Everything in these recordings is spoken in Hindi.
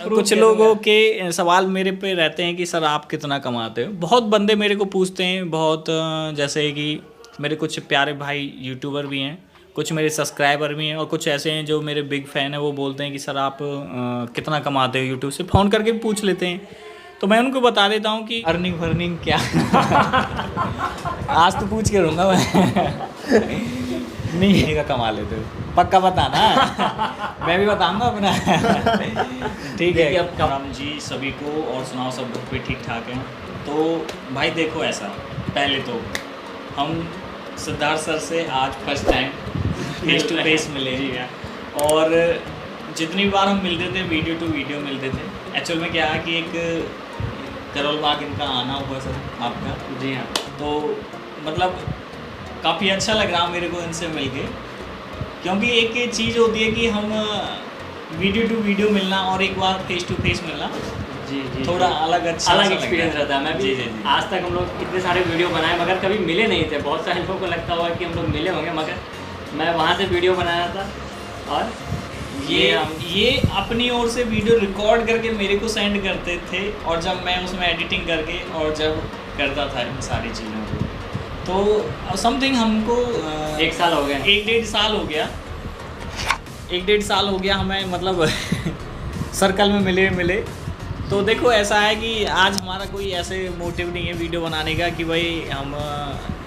कुछ लोगों के सवाल मेरे पे रहते हैं कि सर आप कितना कमाते हो। बहुत बंदे मेरे को पूछते हैं, बहुत जैसे कि मेरे कुछ प्यारे भाई यूट्यूबर भी हैं, कुछ मेरे सब्सक्राइबर भी हैं, और कुछ ऐसे हैं जो मेरे बिग फ़ैन हैं, वो बोलते हैं कि सर आप कितना कमाते हो यूट्यूब से, फ़ोन करके भी पूछ लेते हैं। तो मैं उनको बता देता हूँ कि अर्निंग वर्निंग क्या आज तो पूछ के रहूँगा मैं नहीं का कमा लेते हो, पक्का बताना मैं भी बताऊँगा अपना ठीक है। अब राम जी सभी को, और सुनाओ सब लोग भी ठीक ठाक हैं। तो भाई देखो, ऐसा पहले तो हम सिद्धार्थ सर से आज first time face to face मिले, और जितनी बार हम मिलते थे वीडियो टू वीडियो मिलते थे। एक्चुअल में क्या है कि एक करोल बाग इनका आना हुआ सर आपका। जी हाँ। तो मतलब काफ़ी अच्छा लग रहा मेरे को इनसे मिलके, क्योंकि एक चीज़ होती है कि हम वीडियो टू वीडियो मिलना और एक बार फेस टू फेस मिलना, जी थोड़ा अलग एक्सपीरियंस रहता है। मैं भी जी आज तक हम लोग इतने सारे वीडियो बनाए मगर कभी मिले नहीं थे। बहुत सारे लोगों को लगता होगा कि हम लोग मिले होंगे, मगर मैं वहाँ से वीडियो बनाया था, और ये अपनी ओर से वीडियो रिकॉर्ड करके मेरे को सेंड करते थे, और जब मैं उसमें एडिटिंग करके और जब करता था इन सारी चीज़ों को, तो समथिंग हमको 1 साल हो गया, 1-1.5 साल हो गया, 1-1.5 साल हो गया हमें, मतलब सर्कल में मिले। तो देखो ऐसा है कि आज हमारा कोई ऐसे मोटिव नहीं है वीडियो बनाने का कि भाई हम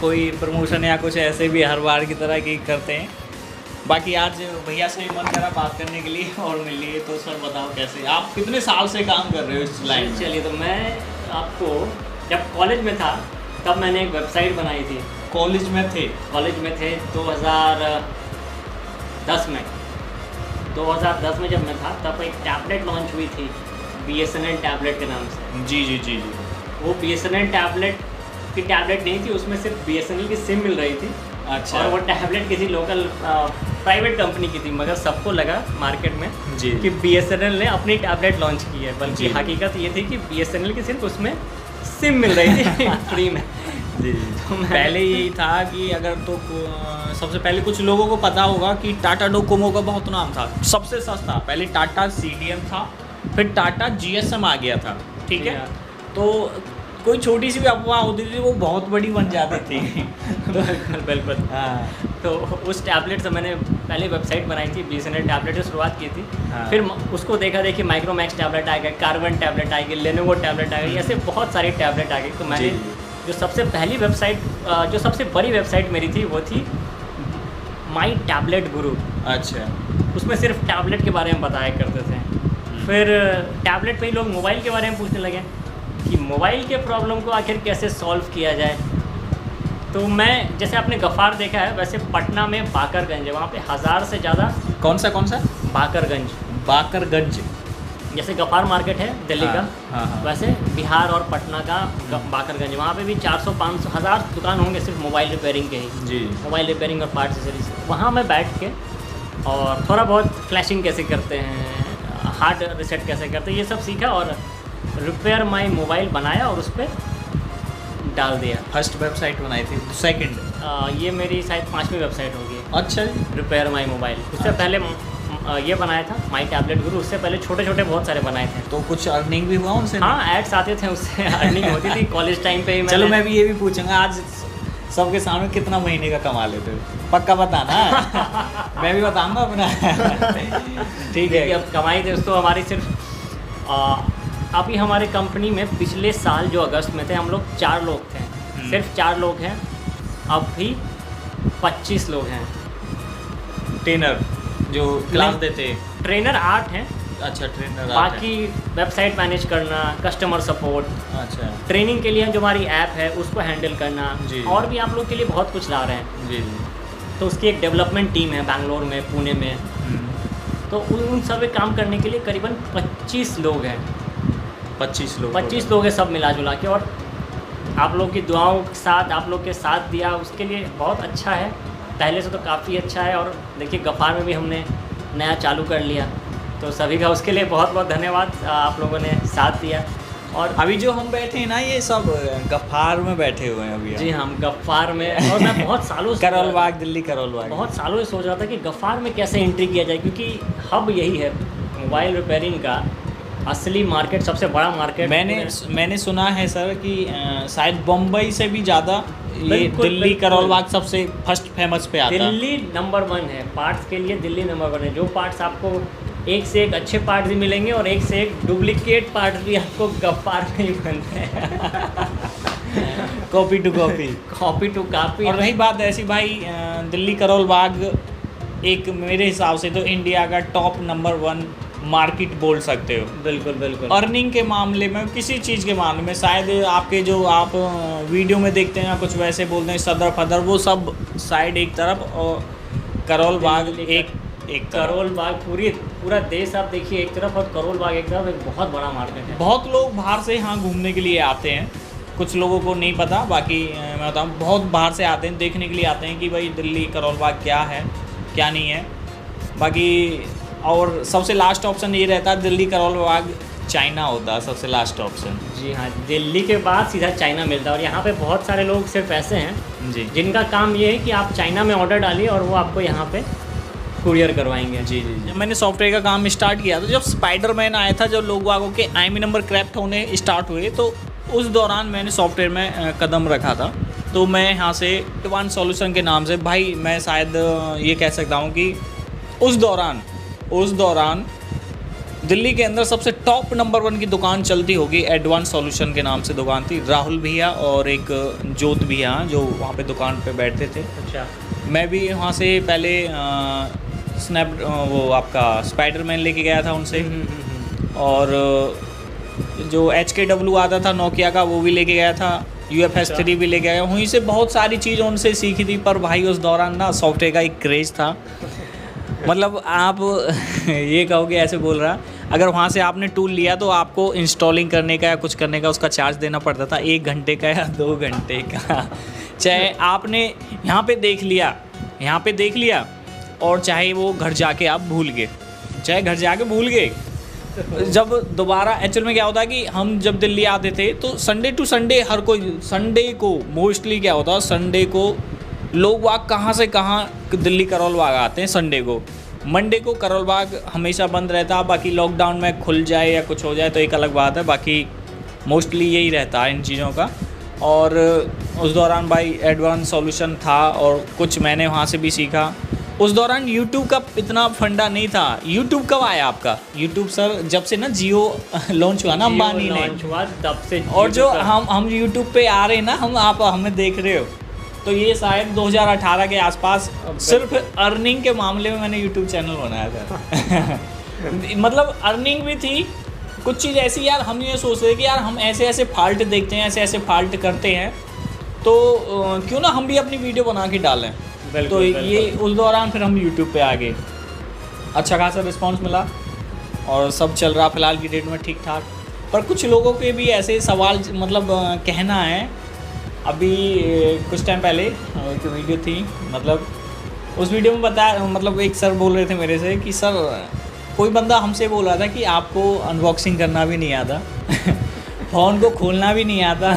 कोई प्रमोशन या कुछ ऐसे भी हर बार की तरह की करते हैं। बाकी आज भैया से मन करा बात करने के लिए और मिल लिए। तो सर बताओ कैसे, आप कितने साल से काम कर रहे हो इस लाइन में? चलिए, तो मैं आपको जब कॉलेज में था तब मैंने एक वेबसाइट बनाई थी। कॉलेज में थे 2010 में। 2010 में जब मैं था तब एक टैबलेट लॉन्च हुई थी BSNL टैबलेट के नाम से। जी। वो BSNL टैबलेट की टैबलेट नहीं थी, उसमें सिर्फ BSNL की सिम मिल रही थी। अच्छा। और वो टैबलेट किसी लोकल प्राइवेट कंपनी की थी, मगर सबको लगा मार्केट में जी कि BSNL ने अपनी टैबलेट लॉन्च की है, बल्कि हकीकत ये थी कि BSNL की सिर्फ उसमें सिम मिल रही थी फ्री में। जी तो पहले यही था कि अगर तो सबसे पहले कुछ लोगों को पता होगा कि टाटा डोकोमो का बहुत नाम था, सबसे सस्ता पहले टाटा CDM था, फिर टाटा GSM आ गया था, ठीक है। तो कोई छोटी सी भी अफवाह होती थी वो बहुत बड़ी बन जाती थी तो बिल्कुल हाँ। तो उस टैबलेट से मैंने पहले वेबसाइट बनाई थी, BSNL टैबलेट से शुरुआत की थी। हाँ। फिर उसको देखा माइक्रोमैक्स टैबलेट आ गया, कार्बन टैबलेट आ गई, लेनोवो टैबलेट आ गई, ऐसे बहुत सारी टैबलेट आ गई। तो मैंने जो सबसे पहली वेबसाइट, जो सबसे बड़ी वेबसाइट मेरी थी, वो थी माई टैबलेट गुरु। अच्छा। उसमें सिर्फ टैबलेट के बारे में बताया करते थे। फिर टैबलेट पे ही लोग मोबाइल के बारे में पूछने लगे कि मोबाइल के प्रॉब्लम को आखिर कैसे सॉल्व किया जाए। तो मैं, जैसे आपने गफ़ार देखा है, वैसे पटना में बाकरगंज है, वहाँ पे 1000 से ज़्यादा। कौन सा बाकरगंज जैसे गफ़ार मार्केट है दिल्ली का, हाँ। वैसे बिहार और पटना का बाकरगंज, वहाँ पे भी 400-500 1000 दुकान होंगे सिर्फ मोबाइल रिपेयरिंग के ही। जी। मोबाइल रिपेयरिंग और पार्ट एक्सेसरीज। वहाँ मैं बैठ के और थोड़ा बहुत फ्लैशिंग कैसे करते हैं, हार्ड रीसेट कैसे करते हैं, ये सब सीखा, और रिपेयर माई मोबाइल बनाया और उस पर डाल दिया। फर्स्ट वेबसाइट बनाई थी, सेकंड ये मेरी शायद 5वीं वेबसाइट होगी। अच्छा। Repair my mobile. उससे पहले ये बनाया था माई टैबलेट गुरु, उससे पहले छोटे छोटे बहुत सारे बनाए थे। तो कुछ अर्निंग भी हुआ उनसे? हाँ, एड्स आते थे, उससे अर्निंग होती थी कॉलेज टाइम पे ही। चलो मैं भी ये भी पूछूंगा आज सबके सामने, कितना महीने का कमा लेते हो, पक्का बताना मैं भी बताऊंगा अपना ठीक है। अब कमाई दोस्तों हमारी सिर्फ अभी हमारे कंपनी में पिछले साल जो अगस्त में थे, हम लोग 4 लोग थे, सिर्फ 4 लोग हैं। अब भी 25 लोग हैं। ट्रेनर जो क्लास देते, ट्रेनर 8 हैं। अच्छा, ट्रेनर बाकी वेबसाइट मैनेज करना, कस्टमर सपोर्ट, अच्छा, ट्रेनिंग के लिए जो हमारी ऐप है उसको हैंडल करना, और भी आप लोग के लिए बहुत कुछ ला रहे हैं। जी। तो उसकी एक डेवलपमेंट टीम है बैंगलोर में, पुणे में। तो उन सब काम करने के लिए करीबन 25 लोग हैं। 25 लोग हैं सब मिला जुला के। और आप लोग की दुआओं के साथ, आप लोग के साथ दिया, उसके लिए बहुत अच्छा है, पहले से तो काफ़ी अच्छा है। और देखिए गफ़ार में भी हमने नया चालू कर लिया, तो सभी का उसके लिए बहुत बहुत धन्यवाद, आप लोगों ने साथ दिया। और अभी जो हम बैठे हैं ना, ये सब गफ़ार में बैठे हुए हैं अभी। जी, हम गफ़ार में। और मैं बहुत सालों से करोल बाग, दिल्ली करोल बाग, बहुत सालों से सोच रहा था कि गफ़ार में कैसे एंट्री किया जाए, क्योंकि हब यही है मोबाइल रिपेयरिंग का, असली मार्केट, सबसे बड़ा मार्केट। मैंने सुना है सर कि शायद बम्बई से भी ज़्यादा ये बिल्कुल, दिल्ली बिल्कुल। करोल बाग सबसे फर्स्ट फेमस पे आता है। दिल्ली नंबर 1 है पार्ट्स के लिए, दिल्ली नंबर 1 है। जो पार्ट्स आपको एक से एक अच्छे पार्ट्स भी मिलेंगे और एक से एक डुप्लीकेट पार्ट्स भी आपको गफ्फार में ही बनते हैं। Copy to copy. Copy to copy. और रही बात ऐसी भाई, दिल्ली करोल बाग एक मेरे हिसाब से तो इंडिया का टॉप नंबर 1 मार्केट बोल सकते हो। बिल्कुल बिल्कुल। अर्निंग के मामले में, किसी चीज़ के मामले में, शायद आपके जो आप वीडियो में देखते हैं कुछ वैसे बोलते हैं सदर फदर, वो सब साइड एक तरफ और करोल बाग एक करोल बाग पूरा देश आप देखिए एक तरफ और करोल बाग एक तरफ, एक बहुत बड़ा मार्केट है। बहुत लोग बाहर से यहाँ घूमने के लिए आते हैं, कुछ लोगों को नहीं पता, बाकी मैं बताऊँ बहुत बाहर से आते हैं, देखने के लिए आते हैं कि भाई दिल्ली करोल बाग क्या है क्या नहीं है। बाकी और सबसे लास्ट ऑप्शन ये रहता है दिल्ली करोल बाग चाइना होता है सबसे लास्ट ऑप्शन। जी हाँ, दिल्ली के बाद सीधा चाइना मिलता है। और यहाँ पे बहुत सारे लोग सिर्फ ऐसे हैं जी जिनका काम ये है कि आप चाइना में ऑर्डर डालिए और वो आपको यहाँ पे कुरियर करवाएंगे। जी जी। जब मैंने सॉफ्टवेयर का काम स्टार्ट किया तो जब स्पाइडरमैन आया था, जब लोग वागों के IMEI नंबर क्रैप्ट होने स्टार्ट हुए, तो उस दौरान मैंने सॉफ्टवेयर में कदम रखा था। तो मैं यहाँ से एडवांस सॉल्यूशन के नाम से, भाई मैं शायद ये कह सकता हूँ कि उस दौरान दिल्ली के अंदर सबसे टॉप नंबर 1 की दुकान चलती होगी, एडवांस सॉल्यूशन के नाम से दुकान थी। राहुल भैया और एक जोत भैया जो वहाँ पे दुकान पे बैठते थे। अच्छा। मैं भी वहाँ से पहले वो आपका स्पाइडरमैन लेके गया था उनसे, और जो HKW आता था नोकिया का वो भी लेके गया था, UFS3 भी लेके गया। वहीं से बहुत सारी चीज़ उनसे सीखी थी। पर भाई उस दौरान ना सॉफ्टवेयर का एक क्रेज़ था, मतलब आप ये कहोगे ऐसे बोल रहा, अगर वहाँ से आपने टूल लिया तो आपको इंस्टॉलिंग करने का या कुछ करने का उसका चार्ज देना पड़ता था, 1 घंटे का या 2 घंटे का। चाहे आपने यहाँ पे देख लिया और चाहे वो घर जाके आप भूल गए, जब दोबारा एक्चुअल में क्या होता है कि हम जब दिल्ली आते थे तो संडे टू संडे हर कोई, संडे को मोस्टली क्या होता है, संडे को लोग वाग कहाँ से कहाँ दिल्ली करोल बाग आते हैं संडे को। मंडे को करोल बाग हमेशा बंद रहता है, बाकी लॉकडाउन में खुल जाए या कुछ हो जाए तो एक अलग बात है, बाकी मोस्टली यही रहता है इन चीज़ों का। और उस दौरान भाई एडवांस सॉल्यूशन था और कुछ मैंने वहाँ से भी सीखा। उस दौरान यूट्यूब का इतना फंडा नहीं था। यूट्यूब कब आया आपका? यूट्यूब सर जब से ना जियो लॉन्च हुआ ना अंबानी ने, तब से। और जो हम यूट्यूब पे आ रहे हैं ना, आप हमें देख रहे हो, तो ये शायद 2018 के आसपास सिर्फ अर्निंग के मामले में मैंने यूट्यूब चैनल बनाया था। मतलब अर्निंग भी थी, कुछ चीज़ ऐसी यार हम ये सोच रहे कि यार हम ऐसे फाल्ट देखते हैं, ऐसे फाल्ट करते हैं, तो क्यों ना हम भी अपनी वीडियो बना के डालें। तो ये उस दौरान फिर हम यूट्यूब पे आ गए, अच्छा खासा रिस्पांस मिला और सब चल रहा फिलहाल की डेट में ठीक ठाक। पर कुछ लोगों के भी ऐसे सवाल मतलब कहना है, अभी कुछ टाइम पहले एक वीडियो थी, मतलब उस वीडियो में बताया, मतलब एक सर बोल रहे थे मेरे से कि सर कोई बंदा हमसे बोल रहा था कि आपको अनबॉक्सिंग करना भी नहीं आता, फ़ोन को खोलना भी नहीं आता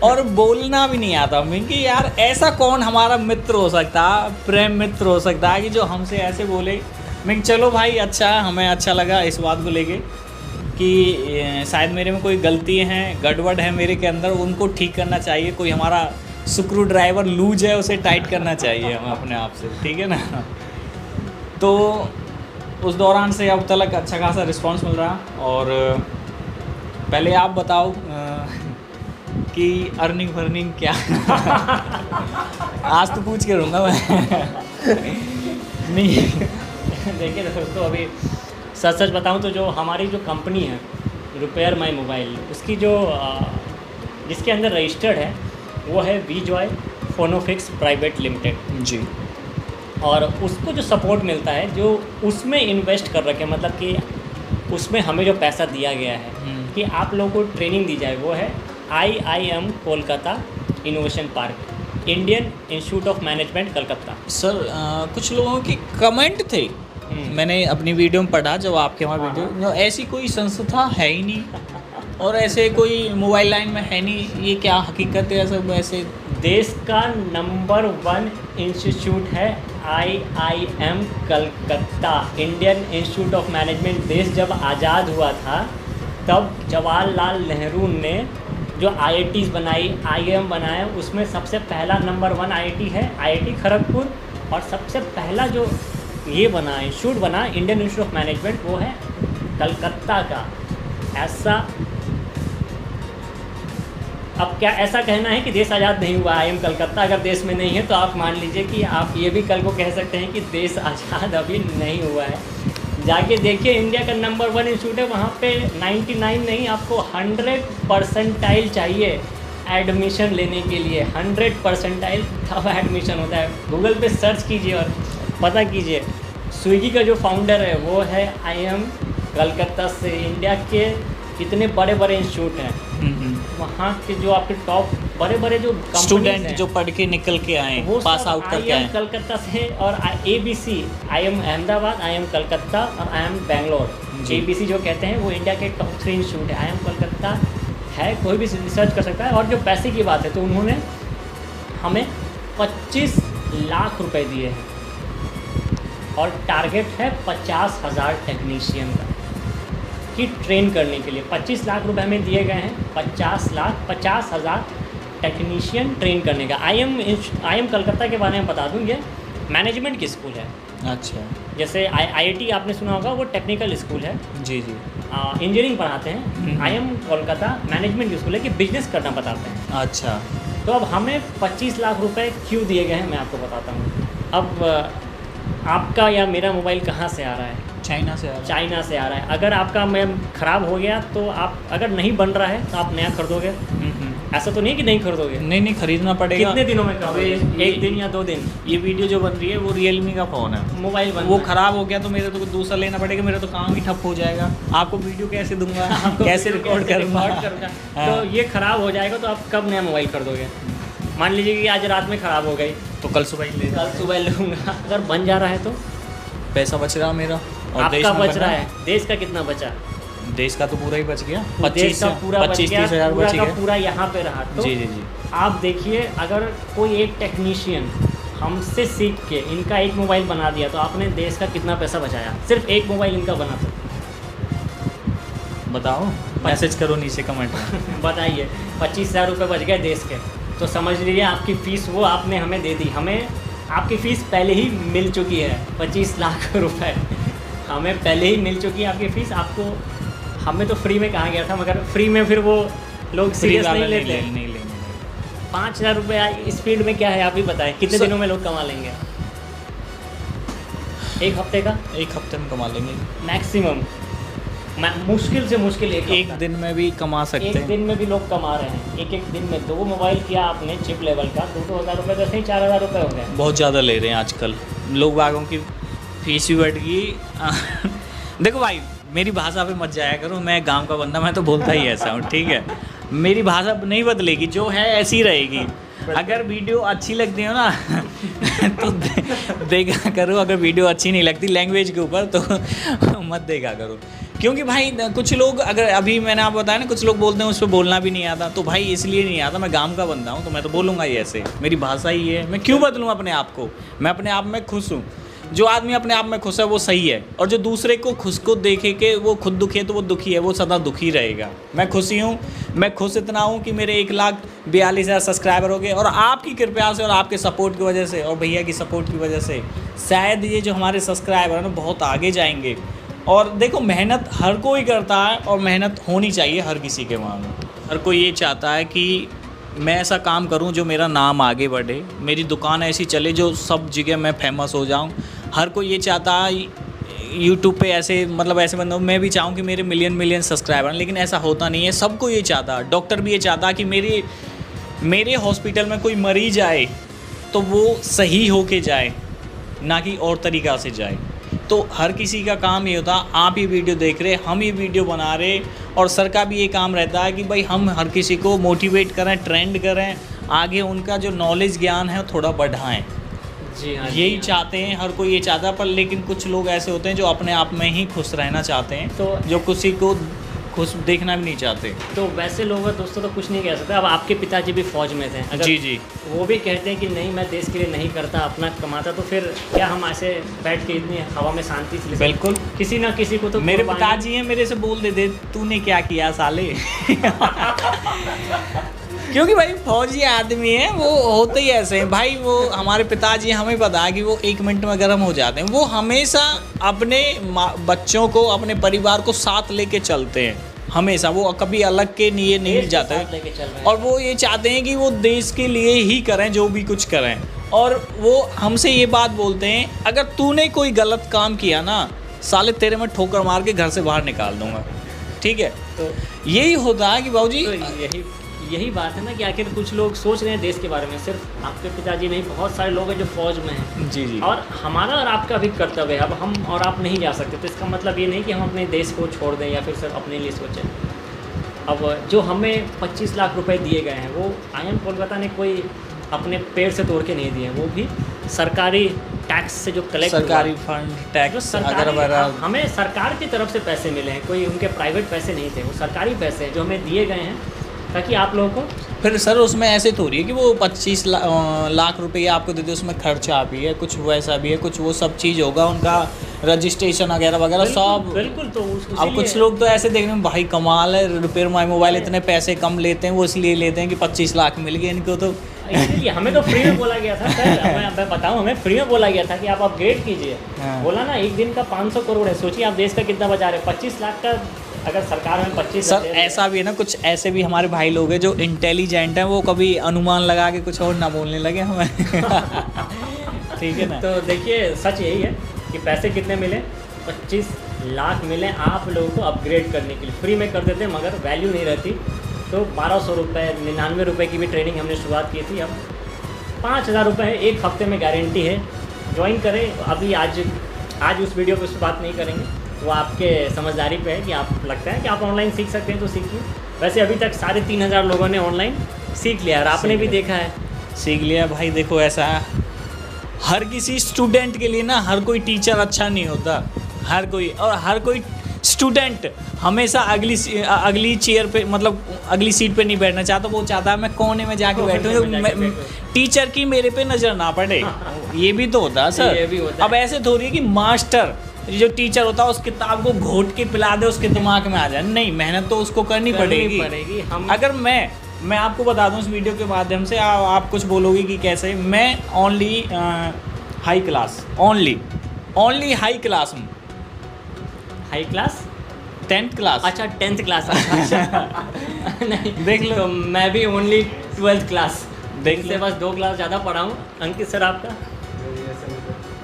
और बोलना भी नहीं आता। मैं कि यार ऐसा कौन हमारा मित्र हो सकता, प्रेम मित्र हो सकता है कि जो हमसे ऐसे बोले। मैं चलो भाई अच्छा है, हमें अच्छा लगा इस बात को लेके कि शायद मेरे में कोई गलती है, गड़बड़ है मेरे के अंदर, उनको ठीक करना चाहिए। कोई हमारा स्क्रू ड्राइवर लूज है, उसे टाइट करना चाहिए हमें अपने आप से, ठीक है ना। तो उस दौरान से अब तक अच्छा खासा रिस्पांस मिल रहा। और पहले आप बताओ कि अर्निंग फर्निंग क्या? आज तो पूछ के रहूँगा मैं। नहीं देखिए दोस्तों, अभी सच बताऊं तो जो हमारी जो कंपनी है रिपेयर माई मोबाइल, उसकी जो जिसके अंदर रजिस्टर्ड है वो है वीजॉय फोनोफिक्स प्राइवेट लिमिटेड जी। और उसको जो सपोर्ट मिलता है, जो उसमें इन्वेस्ट कर रखे, मतलब कि उसमें हमें जो पैसा दिया गया है कि आप लोगों को ट्रेनिंग दी जाए, वो है IIM Kolkata innovation park, Indian institute of management Calcutta. Sir कुछ लोगों के कमेंट थे, मैंने अपनी वीडियो में पढ़ा, जब आपके वहाँ वीडियो, ऐसी कोई संस्था है ही नहीं और ऐसे कोई मोबाइल लाइन में है नहीं, ये क्या हकीकत है? सब ऐसे देश का नंबर 1 इंस्टीट्यूट है IIM Calcutta, Indian institute of management. देश जब आज़ाद हुआ था तब जवाहरलाल नेहरू ने जो IITs बनाई, IIM बनाया, उसमें सबसे पहला नंबर 1 IIT है IIT खड़गपुर, और सबसे पहला जो ये बना इंस्टीट्यूट बना इंडियन इंस्टीट्यूट ऑफ मैनेजमेंट, वो है कलकत्ता का। ऐसा अब क्या ऐसा कहना है कि देश आज़ाद नहीं हुआ, IIM कलकत्ता अगर देश में नहीं है तो आप मान लीजिए कि आप ये भी कल को कह सकते हैं कि देश आज़ाद अभी नहीं हुआ है। जाके देखिए, इंडिया का नंबर 1 इंस्टीट्यूट है, वहाँ पे 99 नहीं, आपको 100% चाहिए एडमिशन लेने के लिए। 100% तब एडमिशन होता है। गूगल पे सर्च कीजिए और पता कीजिए। स्विगी का जो फाउंडर है वो है IIM कलकत्ता से। इंडिया के कितने बड़े बड़े इंस्टीट्यूट हैं, वहाँ के जो आपके टॉप बड़े बड़े जो स्टूडेंट जो पढ़ के निकल के आए, वो पास आउट करके आए, कलकत्ता से। और ABC, IIM Ahmedabad, IIM Calcutta और IIM बेंगलोर। ABC जो कहते हैं वो इंडिया के टॉप 3 इंस्टीट्यूट है। IIM कलकत्ता है, कोई भी रिसर्च कर सकता है। और जो पैसे की बात है तो उन्होंने हमें 25 लाख रुपए दिए हैं और टारगेट है 50,000 टेक्नीशियन का कि ट्रेन करने के लिए 25 लाख रुपए हमें दिए गए हैं। 50,000 टेक्नीशियन ट्रेन करने का। IIM कलकत्ता के बारे में बता दूँ, ये मैनेजमेंट की स्कूल है। अच्छा, जैसे IIT आपने सुना होगा, वो टेक्निकल स्कूल है, जी जी, इंजीनियरिंग पढ़ाते हैं। IIM कोलकाता मैनेजमेंट की स्कूल है कि बिजनेस करना बताते हैं। अच्छा, तो अब हमें 25 लाख रुपए क्यों दिए गए हैं मैं आपको बताता हूँ। अब आपका या मेरा मोबाइल कहाँ से आ रहा है? चाइना से आ रहा है। चाइना से आ रहा है। अगर आपका मैम ख़राब हो गया तो आप, अगर नहीं बन रहा है तो आप नया खरीदोगे। ऐसा तो नहीं कि नहीं खरीदोगे, नहीं खरीदना पड़ेगा। कितने दिनों में खरीदोगे? 1 दिन या 2 दिन। ये वीडियो जो बन रही है वो रियलमी का फ़ोन है, मोबाइल बन वो ख़राब हो गया तो मेरे तो दूसरा लेना पड़ेगा, मेरा तो काम ही ठप हो जाएगा। आपको वीडियो कैसे दूंगा, कैसे रिकॉर्ड करूँगा? तो ये ख़राब हो जाएगा तो आप कब नया मोबाइल खरीदोगे? मान लीजिए कि आज रात में ख़राब हो गई तो कल सुबह ले, कल सुबह लूँगा। अगर बन जा रहा है तो पैसा बच रहा मेरा, और आपका बच रहा है। देश का कितना बचा? देश का तो पूरा ही बच गया। 25-30 हज़ार बच गया, पूरा यहाँ पे रहा। तो जी जी जी, आप देखिए, अगर कोई एक टेक्नीशियन हमसे सीख के इनका एक मोबाइल बना दिया तो आपने देश का कितना पैसा बचाया? सिर्फ एक मोबाइल इनका बना तो बताओ, मैसेज करो नीचे कमेंट में। बताइए, 25,000 रुपये बच गए देश के। तो समझ लीजिए आपकी फ़ीस वो आपने हमें दे दी। हमें आपकी फ़ीस पहले ही मिल चुकी है, 25 लाख रुपए हमें पहले ही मिल चुकी है आपकी फ़ीस। आपको हमें तो फ्री में कहा गया था, मगर फ्री में फिर वो लोग सीरियस नहीं लेते। 5,000 रुपये स्पीड में क्या है आप ही बताएं, कितने दिनों में लोग कमा लेंगे? एक हफ्ते का? एक हफ्ते में कमा लेंगे मैक्सिमम, मुश्किल से मुश्किल एक दिन में भी कमा सकते हैं। एक दिन में भी लोग कमा रहे हैं। एक दिन में 2 मोबाइल किया आपने चिप लेवल का, 2-2 हज़ार रुपये, तो सही 4,000 रुपये हो गए। बहुत ज़्यादा ले रहे हैं आजकल लोग, बागों की फीस भी बढ़ गई। देखो भाई, मेरी भाषा पे मत जाया करो, मैं गांव का बंदा, मैं तो बोलता ही ऐसा हूँ, ठीक है? मेरी भाषा नहीं बदलेगी, जो है ऐसी ही रहेगी। अगर वीडियो अच्छी लगती हो ना तो देखा करो, अगर वीडियो अच्छी नहीं लगती लैंग्वेज के ऊपर तो मत देखा करो। क्योंकि भाई कुछ लोग, अगर अभी मैंने आपको बताया ना, कुछ लोग बोलते हैं उस पर बोलना भी नहीं आता, तो भाई इसलिए नहीं आता, मैं गांव का बंदा हूँ तो मैं तो बोलूँगा ही ऐसे, मेरी भाषा ही है। मैं क्यों बदलूँ अपने आप को? मैं अपने आप में खुश हूँ। जो आदमी अपने आप में खुश है वो सही है, और जो दूसरे को खुश को देखे के वो खुद दुखी है तो वो दुखी है, वो सदा दुखी रहेगा। मैं खुशी हूँ, मैं खुश इतना हूँ कि मेरे 1,42,000 सब्सक्राइबर हो गए, और आपकी कृपया से और आपके सपोर्ट की वजह से और भैया की सपोर्ट की वजह से शायद ये जो हमारे सब्सक्राइबर हैं ना बहुत आगे जाएंगे। और देखो, मेहनत हर कोई करता है और मेहनत होनी चाहिए हर किसी के वहाँ में। हर कोई ये चाहता है कि मैं ऐसा काम करूं जो मेरा नाम आगे बढ़े, मेरी दुकान ऐसी चले जो सब जगह मैं फेमस हो जाऊं। हर कोई ये चाहता है यूट्यूब पे ऐसे, मतलब ऐसे बंदों, मैं भी चाहूँ कि मेरे मिलियन सब्सक्राइबर, लेकिन ऐसा होता नहीं है। सबको ये चाहता है, डॉक्टर भी ये चाहता है कि मेरे हॉस्पिटल में कोई मरीज आए तो वो सही होके जाए, ना कि और तरीक़ा से जाए। तो हर किसी का काम ये होता है, आप ये वीडियो देख रहे, हम ये वीडियो बना रहे, और सर का भी ये काम रहता है कि भाई हम हर किसी को मोटिवेट करें, ट्रेंड करें, आगे उनका जो नॉलेज ज्ञान है थोड़ा बढ़ाएं। जी हाँ, यही चाहते हैं, हर कोई ये चाहता है। पर लेकिन कुछ लोग ऐसे होते हैं जो अपने आप में ही खुश रहना चाहते हैं, तो जो किसी को खुश देखना भी नहीं चाहते। तो वैसे लोग दोस्तों तो कुछ नहीं कह सकते। अब आपके पिताजी भी फौज में थे, अगर जी जी वो भी कहते हैं कि नहीं मैं देश के लिए नहीं करता, अपना कमाता, तो फिर क्या हम ऐसे बैठ के इतनी हवा में शांति से बिल्कुल किसी ना किसी को तो मेरे पिताजी हैं, मेरे से बोल देते तूने क्या किया साले क्योंकि भाई फौजी आदमी है, वो होते ही ऐसे हैं भाई। वो हमारे पिताजी हमें पता है कि वो 1 मिनट में गर्म हो जाते हैं। वो हमेशा अपने बच्चों को, अपने परिवार को साथ लेके चलते हैं हमेशा। वो कभी अलग के लिए नहीं जाते हैं और वो ये चाहते हैं कि वो देश के लिए ही करें जो भी कुछ करें। और वो हमसे ये बात बोलते हैं, अगर तूने कोई गलत काम किया ना साले तेरे में ठोकर मार के घर से बाहर निकाल दूंगा, ठीक है। तो यही होता है कि बाबूजी, तो यही बात है ना कि आखिर कुछ लोग सोच रहे हैं देश के बारे में। सिर्फ आपके पिताजी नहीं, बहुत सारे लोग हैं जो फौज में हैं। जी जी। और हमारा और आपका भी कर्तव्य है। अब हम और आप नहीं जा सकते, तो इसका मतलब ये नहीं कि हम अपने देश को छोड़ दें या फिर सिर्फ अपने लिए सोचें। अब जो हमें 25 लाख रुपए दिए गए हैं, वो IIM कोलकाता ने कोई अपने पेड़ से तोड़ के नहीं दिए हैं। वो भी सरकारी टैक्स से जो कलेक्ट, सरकारी फंड टैक्स अगर हमें सरकार की तरफ से पैसे मिले हैं, कोई उनके प्राइवेट पैसे नहीं थे, वो सरकारी पैसे हैं जो हमें दिए गए हैं ताकि आप लोगों को। फिर सर उसमें ऐसे तो हो रही है कि वो 25 लाख रुपए आपको देते, उसमें खर्चा भी है, कुछ वैसा भी है, कुछ वो सब चीज़ होगा, उनका रजिस्ट्रेशन वगैरह वगैरह सब। बिल्कुल। तो अब कुछ लोग तो ऐसे देखने में भाई कमाल है, रिपेयर माई मोबाइल इतने पैसे कम लेते हैं, वो इसलिए लेते हैं कि 25 लाख मिल गए इनको। तो इसलिए हमें तो फ्री में बोला गया था सर, मैं बताऊं, हमें फ्री में बोला गया था कि आप अपग्रेड कीजिए। बोला ना एक दिन का 500 करोड़ है, सोचिए आप देश का कितना बचा रहे हैं। 25 लाख का अगर सरकार में 25। सर ऐसा भी है ना, कुछ ऐसे भी हमारे भाई लोग हैं जो इंटेलिजेंट हैं, वो कभी अनुमान लगा के कुछ और ना बोलने लगे हमें ठीक है ना। तो देखिए सच यही है कि पैसे कितने मिले, 25 लाख मिले आप लोगों को अपग्रेड करने के लिए। फ्री में कर देते मगर वैल्यू नहीं रहती। तो 1200 रुपये, 99 रुपये की भी ट्रेनिंग हमने शुरुआत की थी। अब 5000 रुपये है, 1 हफ्ते में गारंटी है। ज्वाइन करें अभी। आज उस वीडियो पर उस बात नहीं करेंगे, वो आपके समझदारी पे है कि आप लगता है कि आप ऑनलाइन सीख सकते हैं तो सीखिए। वैसे अभी तक 3500 लोगों ने ऑनलाइन सीख लिया और आपने भी देखा है। सीख लिया भाई। देखो ऐसा हर किसी स्टूडेंट के लिए ना, हर कोई टीचर अच्छा नहीं होता, हर कोई स्टूडेंट हमेशा अगली चेयर पे, मतलब अगली सीट पे नहीं बैठना चाहता। वो चाहता है मैं कोने में जाके बैठूं, टीचर की मेरे पे नज़र ना पड़े। ये भी तो होता है सर। ये भी होता है। अब ऐसे थोड़ी है कि मास्टर जो टीचर होता है उस किताब को घोट के पिला दे, उसके दिमाग में आ जाए। नहीं, मेहनत तो उसको करनी पड़ेगी। अगर मैं आपको बता दूं इस वीडियो के माध्यम से, आप कुछ बोलोगे कि कैसे। मैं only high class, only high class हूँ। High class 10th class. अच्छा 10th क्लास। अच्छा नहीं देख लो। तो मैं भी ओनली 12th क्लास, देख से बस 2 क्लास ज़्यादा पढ़ा हूँ। अंकित सर आपका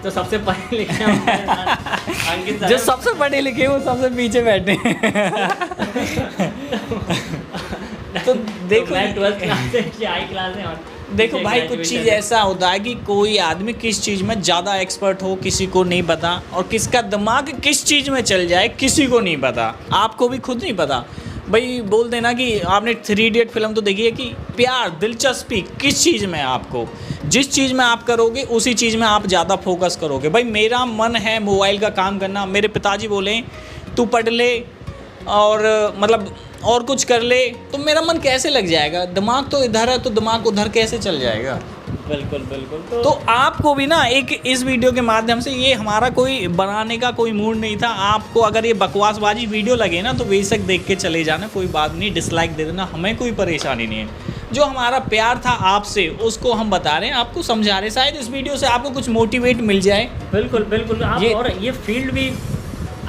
तो सबसे पढ़े लिखे अंकित जो सबसे पढ़े लिखे वो सबसे पीछे बैठे तो देखो मैं 12th क्लास से हाई क्लास है। और देखो भाई कुछ चीज़ ऐसा होता है कि कोई आदमी किस चीज़ में ज़्यादा एक्सपर्ट हो किसी को नहीं पता, और किसका दिमाग किस चीज़ में चल जाए किसी को नहीं पता, आपको भी खुद नहीं पता। भाई बोल देना कि आपने 3 इडियट फिल्म तो देखी है कि प्यार, दिलचस्पी किस चीज़ में, आपको जिस चीज़ में आप करोगे उसी चीज़ में आप ज़्यादा फोकस करोगे। भाई मेरा मन है मोबाइल का काम करना, मेरे पिताजी बोले तू पढ़ ले और मतलब और कुछ कर ले, तो मेरा मन कैसे लग जाएगा। दिमाग तो इधर है तो दिमाग उधर कैसे चल जाएगा। बिल्कुल बिल्कुल। तो आपको भी ना एक इस वीडियो के माध्यम से, ये हमारा कोई बनाने का कोई मूड नहीं था। आपको अगर ये बकवासबाजी वीडियो लगे ना तो बेशक देख के चले जाना, कोई बात नहीं, डिसलाइक दे देना, हमें कोई परेशानी नहीं है। जो हमारा प्यार था आपसे उसको हम बता रहे हैं, आपको समझा रहे हैं। शायद इस वीडियो से आपको कुछ मोटिवेट मिल जाए। बिल्कुल बिल्कुल। और ये फील्ड भी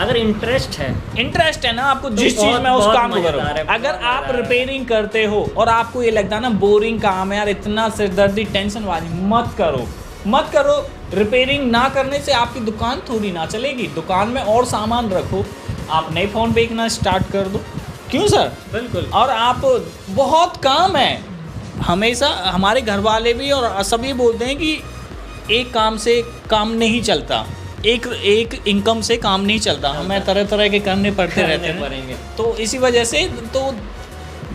अगर इंटरेस्ट है ना आपको जिस चीज़ में, उस काम को करो। अगर आप रिपेयरिंग करते हो और आपको ये लगता है ना बोरिंग काम है यार, इतना सिरदर्दी टेंशन वाली, मत करो। रिपेयरिंग ना करने से आपकी दुकान थोड़ी ना चलेगी। दुकान में और सामान रखो, आप नए फ़ोन बेचना स्टार्ट कर दो। क्यों सर? बिल्कुल। और आप बहुत काम है। हमेशा हमारे घर वाले भी और सभी बोलते हैं कि एक काम से काम नहीं चलता, एक इनकम से काम नहीं चलता, हमें तरह तरह के करने पड़ते रहते हैं। तो इसी वजह से तो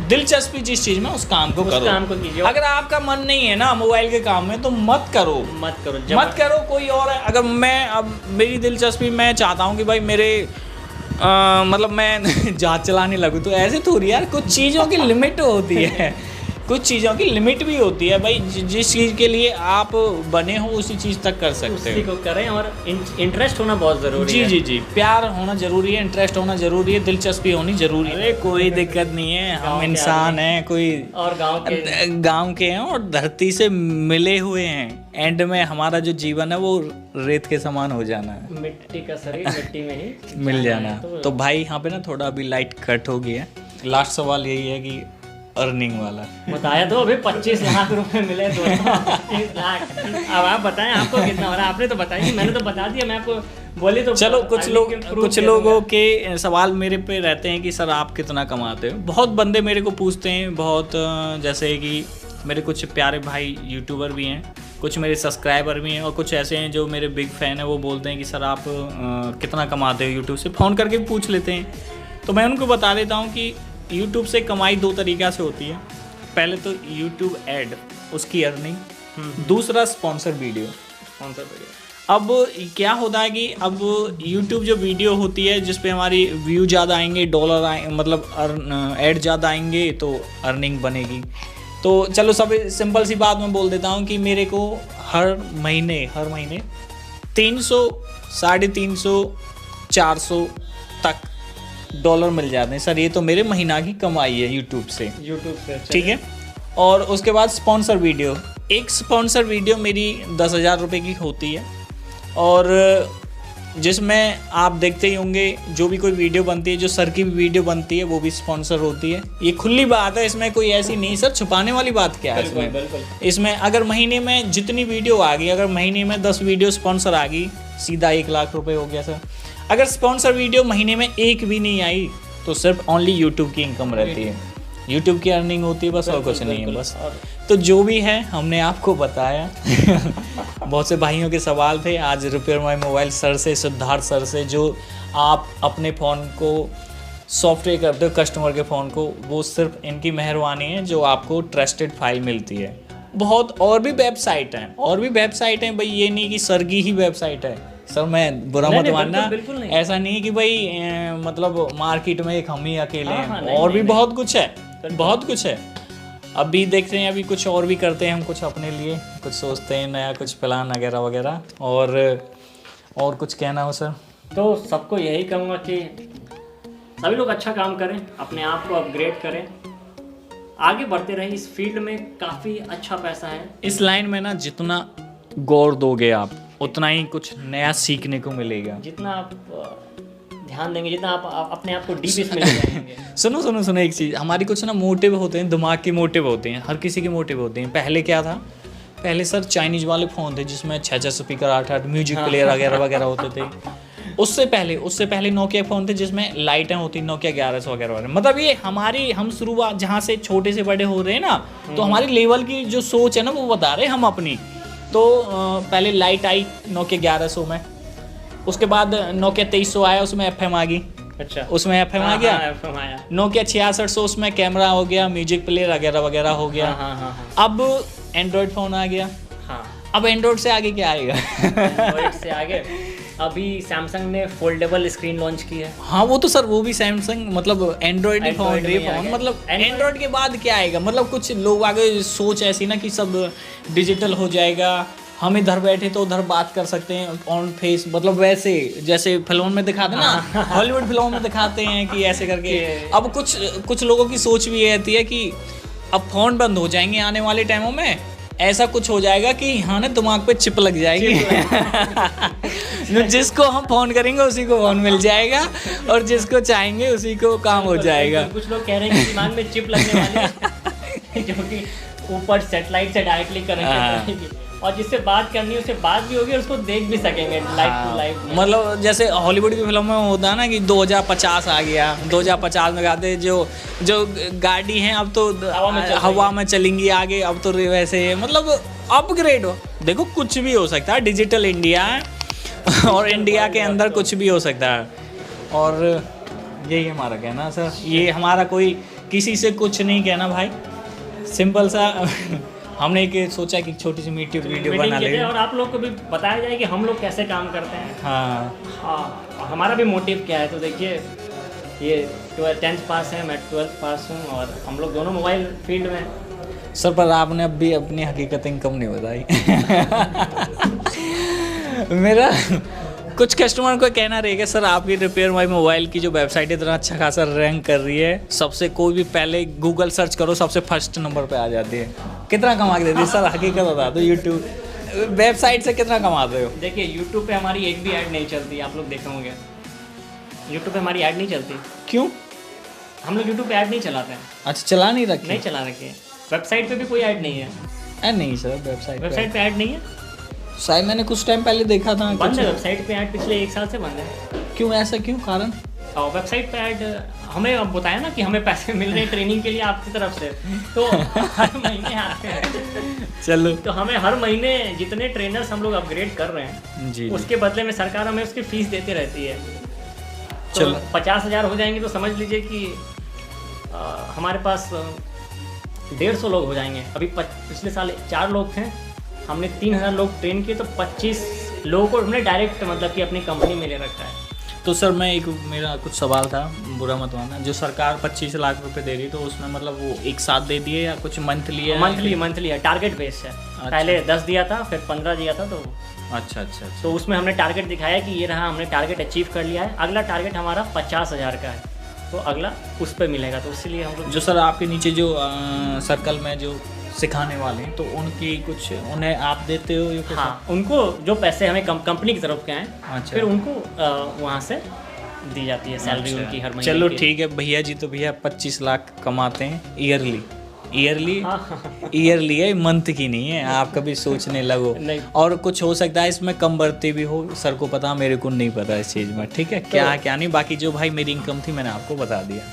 दिलचस्पी जिस चीज़ में उस काम को करो, काम को कीजिए। अगर आपका मन नहीं है ना मोबाइल के काम में तो मत करो कोई और है। अगर मैं अब मेरी दिलचस्पी, मैं चाहता हूँ कि भाई मेरे मतलब मैं जहाज चलाने लगूँ तो ऐसे थोड़ी यार, कुछ चीज़ों की लिमिट होती है, कुछ चीज़ों की लिमिट भी होती है भाई। जिस चीज़ के लिए आप बने हो उसी चीज़ तक कर सकते उसी हो। को करें, और इंटरेस्ट होना बहुत ज़रूरी जी है। जी जी, प्यार होना ज़रूरी है, इंटरेस्ट होना ज़रूरी है, दिलचस्पी होनी ज़रूरी है। अरे कोई दिक्कत नहीं है, गाँव हम के इंसान आदमी। हैं, कोई और गांव के हैं और धरती से मिले हुए हैं। एंड में हमारा जो जीवन है वो रेत के समान हो जाना है, मिट्टी का शरीर मिट्टी में ही मिल जाना है। तो भाई यहाँ पे ना थोड़ा अभी लाइट कट हो गया है। लास्ट सवाल यही है कि अर्निंग वाला बताया तो अभी 25 लाख रुपए मिले दोस्तों, 25 लाख। अब आप बताएं आपको कितना हो रहा है। आपने तो बताया, मैंने तो बता दिया, मैं आपको बोली तो। चलो कुछ लोगों के के सवाल मेरे पे रहते हैं कि सर आप कितना कमाते हो। बहुत बंदे मेरे को पूछते हैं, बहुत जैसे कि मेरे कुछ प्यारे भाई यूट्यूबर भी हैं, कुछ मेरे सब्सक्राइबर भी हैं, और कुछ ऐसे हैं जो मेरे बिग फ़ैन हैं। वो बोलते हैं कि सर आप कितना कमाते हो यूट्यूब से, फ़ोन करके पूछ लेते हैं। तो मैं उनको बता देता हूँ कि यूट्यूब से कमाई 2 तरीक़ा से होती है। पहले तो यूट्यूब ऐड, उसकी अर्निंग, दूसरा स्पॉन्सर वीडियो। अब क्या होता है कि अब YouTube जो वीडियो होती है जिस पे हमारी व्यू ज़्यादा आएंगे, डॉलर आए, मतलब ऐड ज़्यादा आएंगे तो अर्निंग बनेगी। तो चलो सब सिंपल सी बात मैं बोल देता हूँ कि मेरे को हर महीने 300, 350, 400 तक डॉलर मिल जाते हैं सर। ये तो मेरे महीना की कमाई है यूट्यूब से, ठीक है। और उसके बाद स्पॉन्सर वीडियो, एक स्पॉन्सर वीडियो मेरी 10,000 रुपये की होती है, और जिसमें आप देखते ही होंगे जो भी कोई वीडियो बनती है, जो सर की भी वीडियो बनती है वो भी स्पॉन्सर होती है। ये खुली बात है, इसमें कोई ऐसी नहीं सर छुपाने वाली बात क्या है इसमें। इसमें अगर महीने में जितनी वीडियो आ गई, अगर महीने में 10 वीडियो स्पॉन्सर आ गई, सीधा 1 लाख रुपए हो गया सर। अगर स्पॉन्सर वीडियो महीने में एक भी नहीं आई तो सिर्फ ओनली यूट्यूब की इनकम रहती है, यूट्यूब की अर्निंग होती है बस, और कुछ नहीं है बस। तो जो भी है हमने आपको बताया। बहुत से भाइयों के सवाल थे आज रिपेयर माई मोबाइल सर से, सिद्धार्थ सर से, जो आप अपने फ़ोन को सॉफ्टवेयर करते हो कस्टमर के फ़ोन को, वो सिर्फ इनकी मेहरबानी है जो आपको ट्रस्टेड फाइल मिलती है। बहुत और भी वेबसाइट हैं भाई, ये नहीं कि सर की ही वेबसाइट है। सर मैं बुरा मत मानना, ऐसा नहीं कि भाई मतलब मार्केट में एक हम ही अकेले हैं, और भी बहुत कुछ है। अभी देखते हैं, अभी कुछ और भी करते हैं हम, कुछ अपने लिए कुछ सोचते हैं, नया कुछ प्लान वगैरह वगैरह। और कुछ कहना हो सर? तो सबको यही कहूँगा कि सभी लोग अच्छा काम करें, अपने आप को अपग्रेड करें, आगे बढ़ते रहें। इस फील्ड में काफ़ी अच्छा पैसा है। इस लाइन में ना जितना गौर दोगे आप उतना ही कुछ नया सीखने को मिलेगा। जितना आप ध्यान देंगे, जितना आप अपने आप को डीप इसमें ले जाएंगे। सुनो एक चीज़, हमारी कुछ ना मोटिव होते हैं, दिमाग के मोटिव होते हैं, हर किसी के मोटिव होते हैं। पहले क्या था, पहले सर चाइनीज़ वाले फ़ोन थे जिसमें 6 स्पीकर, 8 म्यूजिक प्लेयर वगैरह होते थे। उससे पहले नोकिया फ़ोन थे जिसमें लाइटें होती, नोकिया 1100 वगैरह। मतलब ये हम शुरुआत जहाँ से छोटे से बड़े हो रहे हैं ना, तो हमारी लेवल की जो सोच है ना वो बता रहे हैं हम अपनी। तो पहले लाइट आई नोकिया 1100 में, उसके बाद नोकिया 2300 आया, उसमें FM आ गई। अच्छा, उसमें FM आ गया। FM आया। नोकिया 6600 उसमें कैमरा हो गया, म्यूजिक प्लेयर वगैरह हो गया। अब एंड्रॉयड फ़ोन आ गया। अब एंड्रॉयड से आगे क्या आएगा? एंड्रॉयड से आगे अभी सैमसंग ने फोल्डेबल स्क्रीन लॉन्च की है। हाँ वो तो सर वो भी सैमसंग, मतलब एंड्रॉयड फ़ोन, मतलब एंड्रॉयड के बाद क्या आएगा? मतलब कुछ लोग आगे सोच ऐसी ना कि सब डिजिटल हो जाएगा, हम इधर बैठे तो उधर बात कर सकते हैं ऑन फेस, मतलब वैसे जैसे फिल्मों में दिखाते हैं ना, हॉलीवुड फिल्मों में दिखाते हैं कि ऐसे करके। अब कुछ लोगों की सोच भी ये रहती है कि अब फ़ोन बंद हो जाएंगे आने वाले टाइमों में, ऐसा कुछ हो जाएगा कि यहाँ ना दिमाग पे चिप लग जाएगी। जिसको हम फ़ोन करेंगे उसी को फ़ोन मिल जाएगा, और जिसको चाहेंगे उसी को काम हो जाएगा। कुछ लोग कह रहे हैं कि दिमाग में चिप लगने वाली है, जो कि ऊपर सेटेलाइट से डायरेक्टली कनेक्ट करेगी, और जिससे बात करनी है उससे बात भी होगी और उसको देख भी सकेंगे लाइव टू लाइव। मतलब जैसे हॉलीवुड की फिल्मों में होता है ना कि 2050 आ गया, 2050 में कहते जो गाड़ी हैं अब तो हवा में चलेंगी आगे, अब तो वैसे मतलब अपग्रेड हो। देखो कुछ भी हो सकता है, डिजिटल इंडिया है और इंडिया के अंदर कुछ भी हो सकता है। और यही हमारा कहना सर, ये हमारा कोई किसी से कुछ नहीं कहना भाई, सिंपल सा हमने एक सोचा कि छोटी सी मीटिंग वीडियो बना मीटिंग लेंगे। और आप लोग को भी बताया जाए कि हम लोग कैसे काम करते हैं। हाँ हाँ, हमारा भी मोटिव क्या है, तो देखिए ये 10th पास है, मैं 12th पास हूँ और हम लोग दोनों मोबाइल फील्ड में हैं। सर, पर आपने अभी अपनी हकीकत इनकम नहीं बताई। मेरा कुछ कस्टमर को कहना रहेगा, सर आपकी रिपेयर माई मोबाइल की जो वेबसाइट है इतना अच्छा खासा रैंक कर रही है, सबसे कोई भी पहले गूगल सर्च करो सबसे फर्स्ट नंबर पे आ जाती है, कितना कमा के देती है? सर हकीकत बता दो, यूट्यूब वेबसाइट से कितना कमाते हो? देखिए यूट्यूब पे हमारी एक भी ऐड नहीं चलती, आप लोग देखे होंगे यूट्यूब पे हमारी ऐड नहीं चलती। क्यों? हम लोग यूट्यूब पे ऐड नहीं चलाते हैं। अच्छा, चला नहीं रखे? नहीं चला रखे। वेबसाइट पे भी कोई ऐड नहीं है। नहीं सर, वेबसाइट पे ऐड नहीं है। शायद मैंने कुछ टाइम पहले देखा था। बंद है वेबसाइट पे ऐड, पिछले 1 साल से बंद है। क्यों, ऐसा क्यों, कारण? और वेबसाइट पे ऐड हमें अब बताया ना कि हमें पैसे मिल रहे हैं ट्रेनिंग के लिए आपकी तरफ से, तो हर महीने आते हैं। चलो, तो हमें हर महीने जितने ट्रेनर्स हम लोग अपग्रेड कर रहे हैं जी, उसके बदले में सरकार हमें उसकी फीस देती रहती है। तो चलो 50,000 हो जाएंगे तो समझ लीजिए कि हमारे पास 150 लोग हो जाएंगे। अभी पिछले साल 4 लोग थे, हमने 3,000 लोग ट्रेन किए, तो 25 लोगों को हमने डायरेक्ट मतलब कि अपनी कंपनी में ले रखा है। तो सर मेरा कुछ सवाल था, बुरा मत मानना, जो सरकार 25 लाख रुपए दे रही, तो उसमें मतलब वो एक साथ दे दिए या कुछ मंथली है? मंथली है, टारगेट बेस है। अच्छा। पहले 10 दिया था, फिर 15 दिया था, तो अच्छा। तो उसमें हमने टारगेट दिखाया कि ये रहा, हमने टारगेट अचीव कर लिया है। अगला टारगेट हमारा 50,000 का है, तो अगला उस पर मिलेगा। तो इसलिए हम लोग जो सर आपके नीचे जो सर्कल में जो सिखाने वाले हैं, तो उनकी कुछ उन्हें आप देते हो या कुछ? हाँ, उनको जो पैसे हमें कंपनी की तरफ के हैं, अच्छा। फिर उनको वहाँ से दी जाती है सैलरी अच्छा। उनकी हर महीने चलो की। ठीक है भैया जी, तो भैया 25 लाख कमाते हैं ईयरली हाँ। ईयरली है, मंथ की नहीं है, आप कभी सोचने लगो। नहीं। और कुछ हो सकता है इसमें कम बढ़ते भी हो, सर को पता, मेरे को नहीं पता इस चीज़ में, ठीक है, क्या नहीं, बाकी जो भाई मेरी इनकम थी मैंने आपको बता दिया।